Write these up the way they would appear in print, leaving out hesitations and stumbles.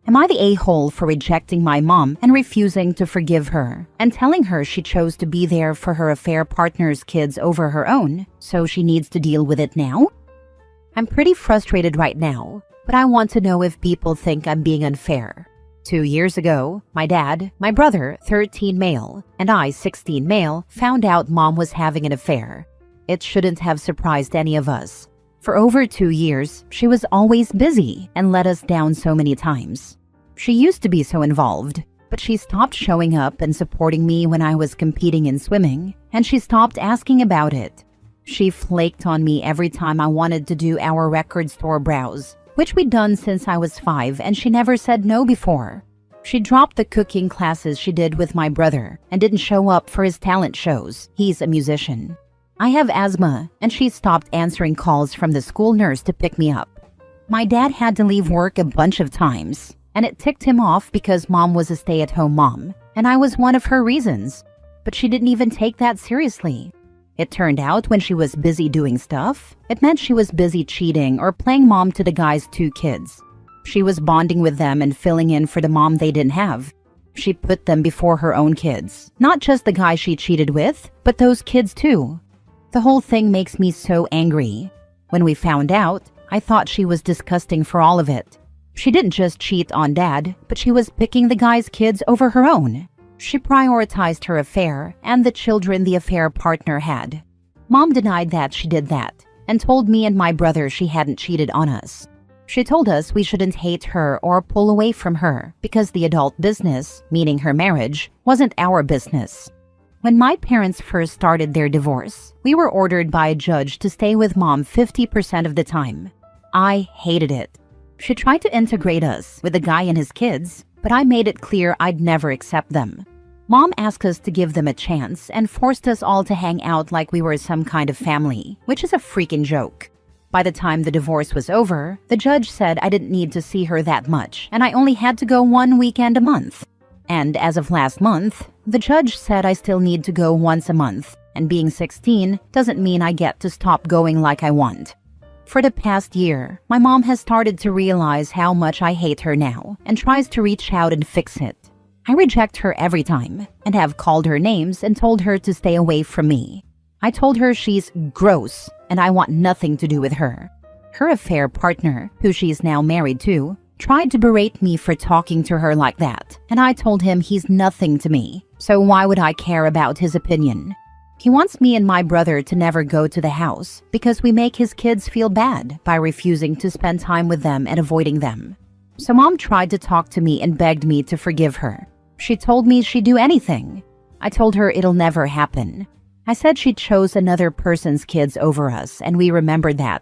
Am I the a-hole for rejecting my mom and refusing to forgive her and telling her she chose to be there for her affair partner's kids over her own, so she needs to deal with it now? I'm pretty frustrated right now, but I want to know if people think I'm being unfair. 2 years ago, my dad, my brother, 13 male, and I, 16 male, found out mom was having an affair. It shouldn't have surprised any of us. For over 2 years, she was always busy and let us down so many times. She used to be so involved, but she stopped showing up and supporting me when I was competing in swimming, and she stopped asking about it. She flaked on me every time I wanted to do our record store browse, which we'd done since I was 5, and she never said no before. She dropped the cooking classes she did with my brother and didn't show up for his talent shows. He's a musician. I have asthma, and she stopped answering calls from the school nurse to pick me up. My dad had to leave work a bunch of times, and it ticked him off because mom was a stay-at-home mom, and I was one of her reasons. But she didn't even take that seriously. It turned out when she was busy doing stuff, it meant she was busy cheating or playing mom to the guy's 2 kids. She was bonding with them and filling in for the mom they didn't have. She put them before her own kids, not just the guy she cheated with, but those kids too. The whole thing makes me so angry. When we found out, I thought she was disgusting for all of it. She didn't just cheat on dad, but she was picking the guy's kids over her own. She prioritized her affair and the children the affair partner had. Mom denied that she did that and told me and my brother she hadn't cheated on us. She told us we shouldn't hate her or pull away from her because the adult business, meaning her marriage, wasn't our business. When my parents first started their divorce, we were ordered by a judge to stay with mom 50% of the time. I hated it. She tried to integrate us with the guy and his kids, but I made it clear I'd never accept them. Mom asked us to give them a chance and forced us all to hang out like we were some kind of family, which is a freaking joke. By the time the divorce was over, the judge said I didn't need to see her that much, and I only had to go 1 weekend a month. And as of last month, the judge said I still need to go once a month, and being 16 doesn't mean I get to stop going like I want. For the past year, my mom has started to realize how much I hate her now and tries to reach out and fix it. I reject her every time and have called her names and told her to stay away from me. I told her she's gross and I want nothing to do with her. Her affair partner, who she's now married to, tried to berate me for talking to her like that, and I told him he's nothing to me, so why would I care about his opinion? He wants me and my brother to never go to the house because we make his kids feel bad by refusing to spend time with them and avoiding them. So mom tried to talk to me and begged me to forgive her. She told me she'd do anything. I told her it'll never happen. I said she chose another person's kids over us, and we remembered that.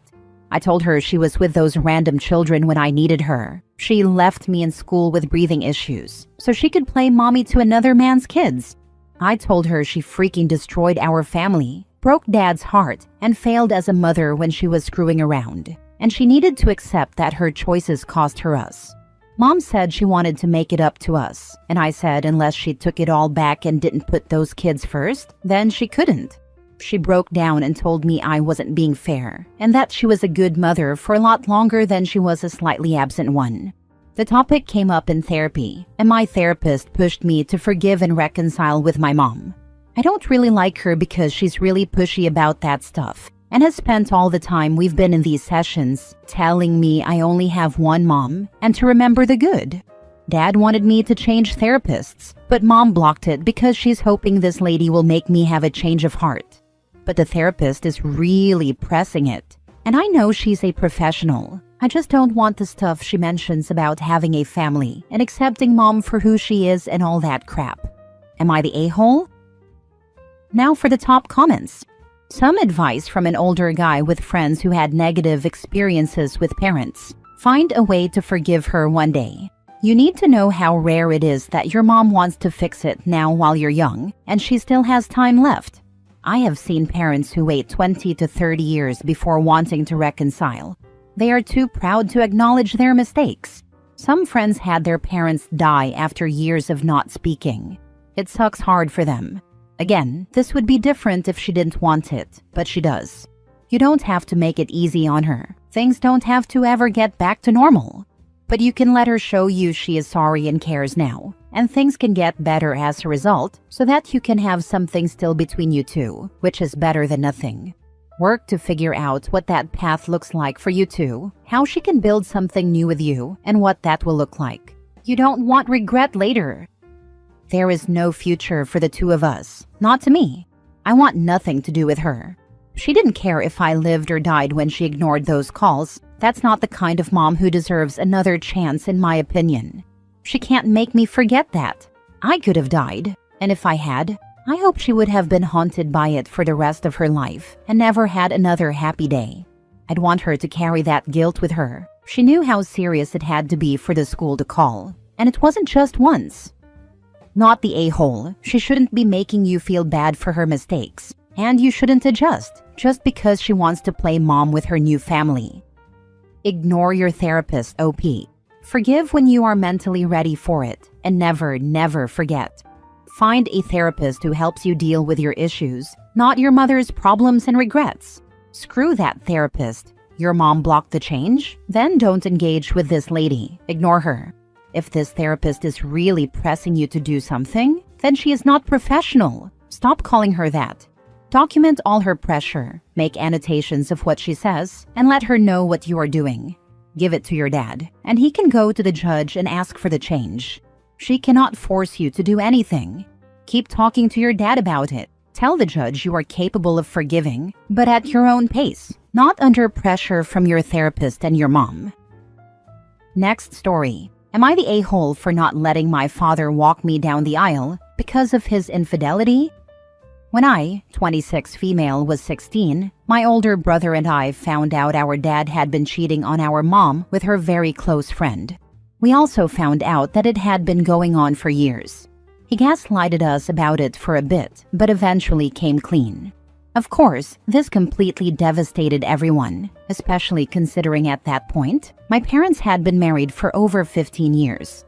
I told her she was with those random children when I needed her. She left me in school with breathing issues, so she could play mommy to another man's kids. I told her she freaking destroyed our family, broke dad's heart, and failed as a mother when she was screwing around, and she needed to accept that her choices cost her us. Mom said she wanted to make it up to us, and I said unless she took it all back and didn't put those kids first, then she couldn't. She broke down and told me I wasn't being fair, and that she was a good mother for a lot longer than she was a slightly absent one. The topic came up in therapy, and my therapist pushed me to forgive and reconcile with my mom. I don't really like her because she's really pushy about that stuff, and has spent all the time we've been in these sessions telling me I only have one mom and to remember the good. Dad wanted me to change therapists, but mom blocked it because she's hoping this lady will make me have a change of heart. But the therapist is really pressing it, and I know she's a professional. I just don't want the stuff she mentions about having a family and accepting mom for who she is and all that crap. Am I the a-hole? Now for the top comments. Some advice from an older guy with friends who had negative experiences with parents. Find a way to forgive her one day. You need to know how rare it is that your mom wants to fix it now while you're young, and she still has time left. I have seen parents who wait 20 to 30 years before wanting to reconcile. They are too proud to acknowledge their mistakes. Some friends had their parents die after years of not speaking. It sucks hard for them. Again, this would be different if she didn't want it, but she does. You don't have to make it easy on her. Things don't have to ever get back to normal. But you can let her show you she is sorry and cares now, and things can get better as a result, so that you can have something still between you two, which is better than nothing. Work to figure out what that path looks like for you two, how she can build something new with you, and what that will look like. You don't want regret later. There is no future for the two of us, not to me. I want nothing to do with her. She didn't care if I lived or died when she ignored those calls. That's not the kind of mom who deserves another chance, in my opinion. She can't make me forget that. I could have died, and if I had, I hope she would have been haunted by it for the rest of her life and never had another happy day. I'd want her to carry that guilt with her. She knew how serious it had to be for the school to call, and it wasn't just once. Not the a-hole. She shouldn't be making you feel bad for her mistakes, and you shouldn't adjust just because she wants to play mom with her new family. Ignore your therapist, OP. Forgive when you are mentally ready for it, and never, never forget. Find a therapist who helps you deal with your issues, not your mother's problems and regrets. Screw that therapist. Your mom blocked the change? Then don't engage with this lady. Ignore her. If this therapist is really pressing you to do something, then she is not professional. Stop calling her that. Document all her pressure, make annotations of what she says, and let her know what you are doing. Give it to your dad, and he can go to the judge and ask for the change. She cannot force you to do anything. Keep talking to your dad about it. Tell the judge you are capable of forgiving, but at your own pace, not under pressure from your therapist and your mom. Next story. Am I the a-hole for not letting my father walk me down the aisle because of his infidelity? When I, 26 female, was 16, my older brother and I found out our dad had been cheating on our mom with her very close friend. We also found out that it had been going on for years. He gaslighted us about it for a bit, but eventually came clean. Of course, this completely devastated everyone, especially considering at that point, my parents had been married for over 15 years.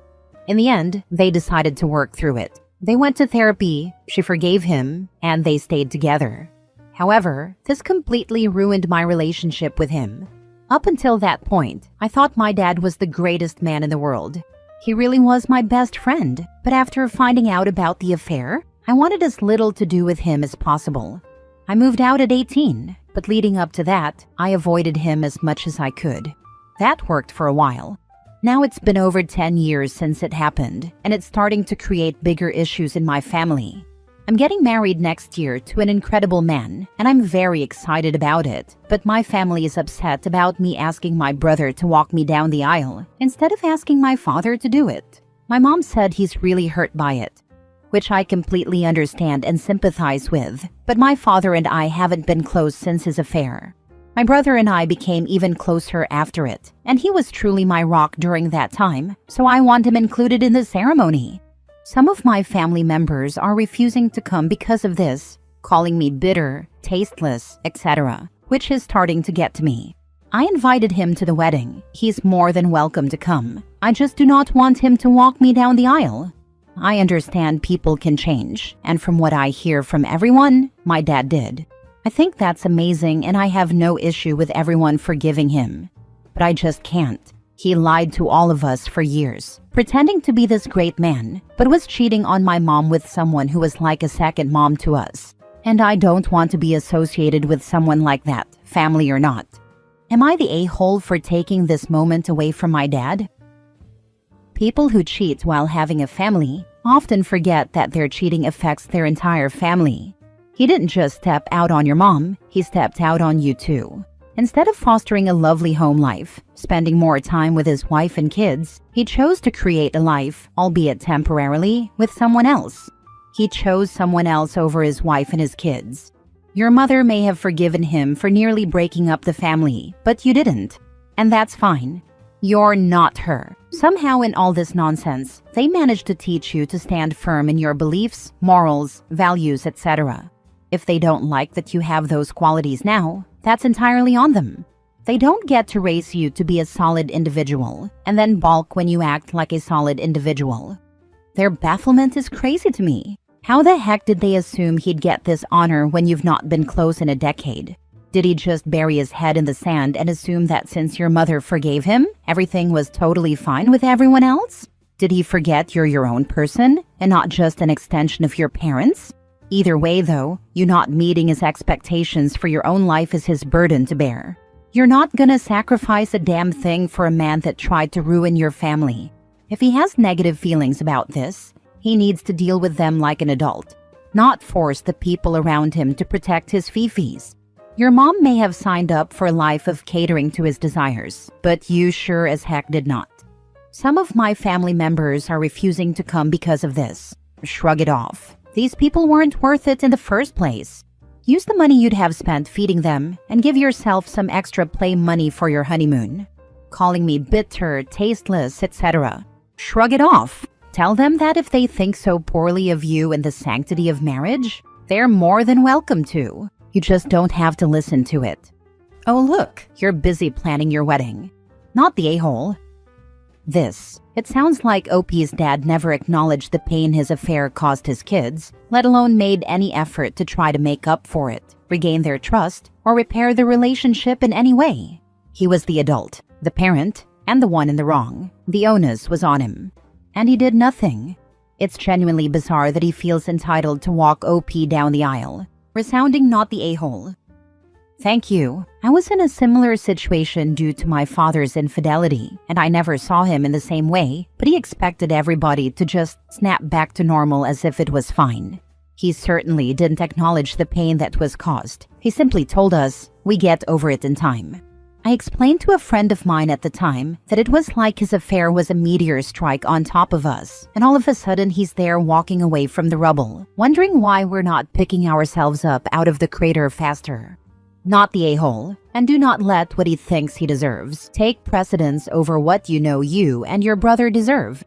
In the end, they decided to work through it. They went to therapy, she forgave him, and they stayed together. However, this completely ruined my relationship with him. Up until that point, I thought my dad was the greatest man in the world. He really was my best friend, but after finding out about the affair, I wanted as little to do with him as possible. I moved out at 18, but leading up to that, I avoided him as much as I could. That worked for a while. Now it's been over 10 years since it happened, and it's starting to create bigger issues in my family. I'm getting married next year to an incredible man, and I'm very excited about it, but my family is upset about me asking my brother to walk me down the aisle instead of asking my father to do it. My mom said he's really hurt by it, which I completely understand and sympathize with, but my father and I haven't been close since his affair. My brother and I became even closer after it, and he was truly my rock during that time, so I want him included in the ceremony. Some of my family members are refusing to come because of this, calling me bitter, tasteless, etc., which is starting to get to me. I invited him to the wedding. He's more than welcome to come. I just do not want him to walk me down the aisle. I understand people can change, and from what I hear from everyone, my dad did. I think that's amazing, and I have no issue with everyone forgiving him. But I just can't. He lied to all of us for years, pretending to be this great man, but was cheating on my mom with someone who was like a second mom to us. And I don't want to be associated with someone like that, family or not. Am I the a-hole for taking this moment away from my dad? People who cheat while having a family often forget that their cheating affects their entire family. He didn't just step out on your mom, he stepped out on you too. Instead of fostering a lovely home life, spending more time with his wife and kids, he chose to create a life, albeit temporarily, with someone else. He chose someone else over his wife and his kids. Your mother may have forgiven him for nearly breaking up the family, but you didn't. And that's fine. You're not her. Somehow in all this nonsense, they managed to teach you to stand firm in your beliefs, morals, values, etc. If they don't like that you have those qualities now, that's entirely on them. They don't get to raise you to be a solid individual, and then balk when you act like a solid individual. Their bafflement is crazy to me. How the heck did they assume he'd get this honor when you've not been close in a decade? Did he just bury his head in the sand and assume that since your mother forgave him, everything was totally fine with everyone else? Did he forget you're your own person and not just an extension of your parents? Either way, though, you not meeting his expectations for your own life is his burden to bear. You're not gonna sacrifice a damn thing for a man that tried to ruin your family. If he has negative feelings about this, he needs to deal with them like an adult, not force the people around him to protect his fifis. Your mom may have signed up for a life of catering to his desires, but you sure as heck did not. Some of my family members are refusing to come because of this. Shrug it off. These people weren't worth it in the first place. Use the money you'd have spent feeding them and give yourself some extra play money for your honeymoon. Calling me bitter, tasteless, etc. Shrug it off. Tell them that if they think so poorly of you and the sanctity of marriage, they're more than welcome to. You just don't have to listen to it. Oh look, you're busy planning your wedding. Not the a-hole. It sounds like OP's dad never acknowledged the pain his affair caused his kids, let alone made any effort to try to make up for it, regain their trust, or repair the relationship in any way. He was the adult, the parent, and the one in the wrong. The onus was on him. And he did nothing. It's genuinely bizarre that he feels entitled to walk OP down the aisle, resounding not the a-hole. Thank you. I was in a similar situation due to my father's infidelity, and I never saw him in the same way, but he expected everybody to just snap back to normal as if it was fine. He certainly didn't acknowledge the pain that was caused. He simply told us, "We get over it in time." I explained to a friend of mine at the time that it was like his affair was a meteor strike on top of us, and all of a sudden he's there walking away from the rubble, wondering why we're not picking ourselves up out of the crater faster. Not the a-hole, and do not let what he thinks he deserves take precedence over what you know you and your brother deserve.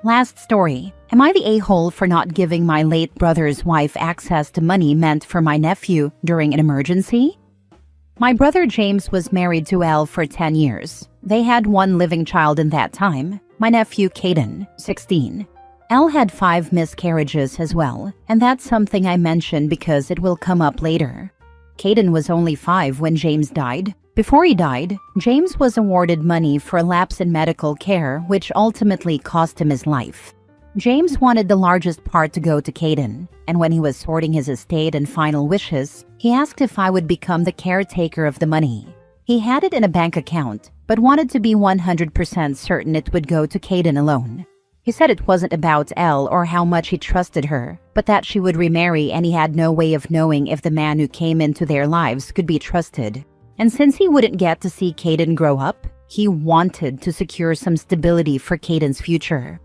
Last story. Am I the a-hole for not giving my late brother's wife access to money meant for my nephew during an emergency? My brother James was married to Elle for 10 years. They had one living child in that time, my nephew Caden, 16. Elle had 5 miscarriages as well, and that's something I mention because it will come up later. Caden was only 5 when James died. Before he died, James was awarded money for a lapse in medical care, which ultimately cost him his life. James wanted the largest part to go to Caden, and when he was sorting his estate and final wishes, he asked if I would become the caretaker of the money. He had it in a bank account, but wanted to be 100% certain it would go to Caden alone. He said it wasn't about Elle or how much he trusted her, but that she would remarry and he had no way of knowing if the man who came into their lives could be trusted. And since he wouldn't get to see Caden grow up, he wanted to secure some stability for Caden's future.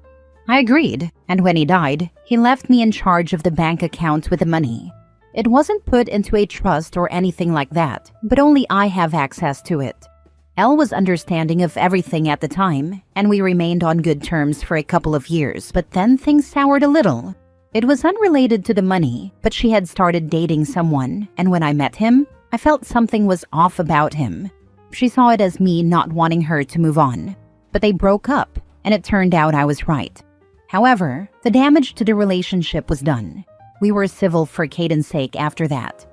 I agreed, and when he died, he left me in charge of the bank account with the money. It wasn't put into a trust or anything like that, but only I have access to it. Elle was understanding of everything at the time, and we remained on good terms for a couple of years, but then things soured a little. It was unrelated to the money, but she had started dating someone, and when I met him, I felt something was off about him. She saw it as me not wanting her to move on. But they broke up, and it turned out I was right. However, the damage to the relationship was done. We were civil for Caden's sake after that.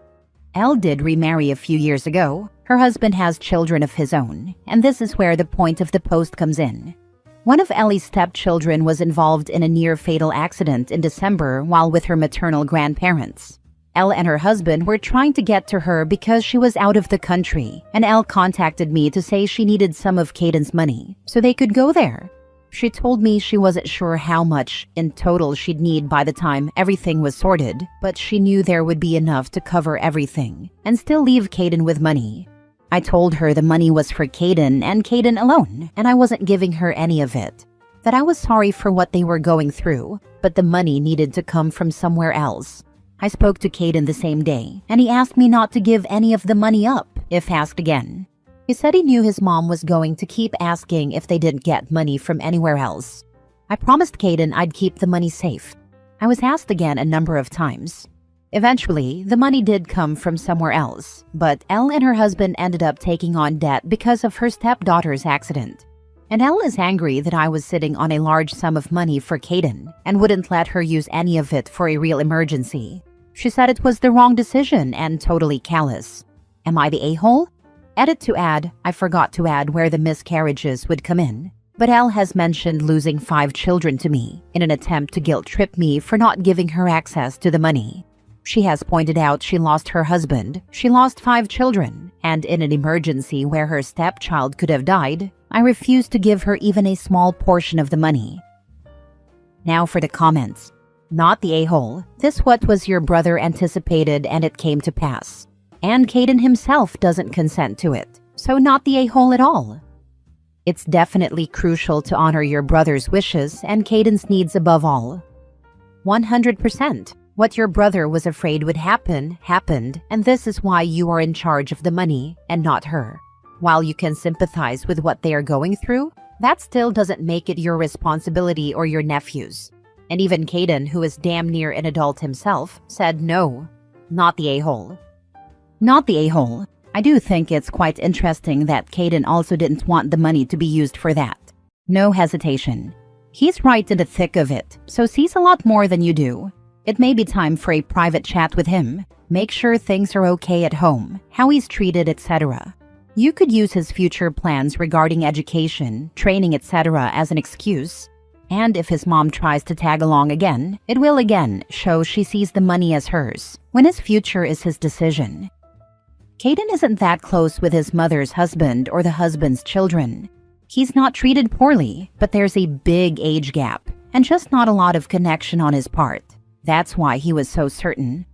Elle did remarry a few years ago. Her husband has children of his own, and this is where the point of the post comes in. One of Ellie's stepchildren was involved in a near-fatal accident in December while with her maternal grandparents. Elle and her husband were trying to get to her because she was out of the country, and Elle contacted me to say she needed some of Caden's money so they could go there. She told me she wasn't sure how much in total she'd need by the time everything was sorted, but she knew there would be enough to cover everything and still leave Caden with money. I told her the money was for Caden and Caden alone, and I wasn't giving her any of it. That I was sorry for what they were going through, but the money needed to come from somewhere else. I spoke to Caden the same day, and he asked me not to give any of the money up if asked again. He said he knew his mom was going to keep asking if they didn't get money from anywhere else. I promised Caden I'd keep the money safe. I was asked again a number of times. Eventually, the money did come from somewhere else, but Elle and her husband ended up taking on debt because of her stepdaughter's accident. And Elle is angry that I was sitting on a large sum of money for Caden and wouldn't let her use any of it for a real emergency. She said it was the wrong decision and totally callous. Am I the a-hole? Edit to add, I forgot to add where the miscarriages would come in. But Elle has mentioned losing 5 children to me in an attempt to guilt-trip me for not giving her access to the money. She has pointed out she lost her husband, she lost 5 children, and in an emergency where her stepchild could have died, I refused to give her even a small portion of the money. Now for the comments. Not the a-hole. This what was your brother anticipated and it came to pass. And Caden himself doesn't consent to it, so not the a-hole at all. It's definitely crucial to honor your brother's wishes and Caden's needs above all. 100%. What your brother was afraid would happen, happened, and this is why you are in charge of the money and not her. While you can sympathize with what they are going through, that still doesn't make it your responsibility or your nephew's. And even Caden, who is damn near an adult himself, said no. Not the a-hole. Not the a-hole. I do think it's quite interesting that Caden also didn't want the money to be used for that. No hesitation. He's right in the thick of it, so sees a lot more than you do. It may be time for a private chat with him. Make sure things are okay at home, how he's treated, etc. You could use his future plans regarding education, training, etc. as an excuse. And if his mom tries to tag along again, it will again show she sees the money as hers, when his future is his decision. Caden isn't that close with his mother's husband or the husband's children. He's not treated poorly, but there's a big age gap, and just not a lot of connection on his part. That's why he was so certain.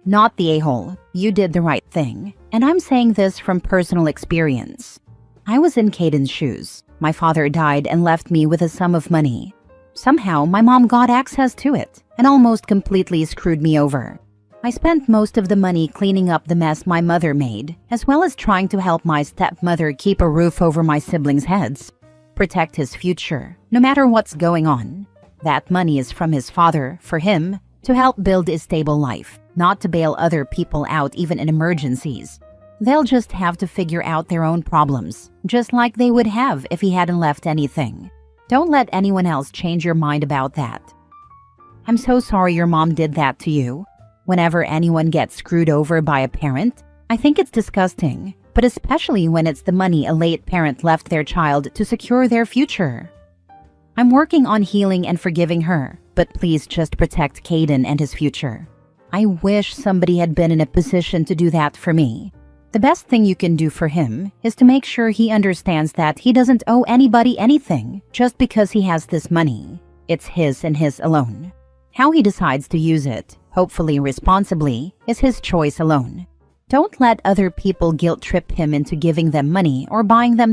Not the a-hole. You did the right thing, and I'm saying this from personal experience. I was in Caden's shoes. My father died and left me with a sum of money. Somehow, my mom got access to it and almost completely screwed me over. I spent most of the money cleaning up the mess my mother made, as well as trying to help my stepmother keep a roof over my siblings' heads, protect his future, no matter what's going on. That money is from his father, for him, to help build a stable life, not to bail other people out even in emergencies. They'll just have to figure out their own problems, just like they would have if he hadn't left anything. Don't let anyone else change your mind about that. I'm so sorry your mom did that to you. Whenever anyone gets screwed over by a parent, I think it's disgusting, but especially when it's the money a late parent left their child to secure their future. I'm working on healing and forgiving her, but please just protect Caden and his future. I wish somebody had been in a position to do that for me. The best thing you can do for him is to make sure he understands that he doesn't owe anybody anything just because he has this money. It's his and his alone. How he decides to use it, hopefully responsibly, is his choice alone. Don't let other people guilt-trip him into giving them money or buying them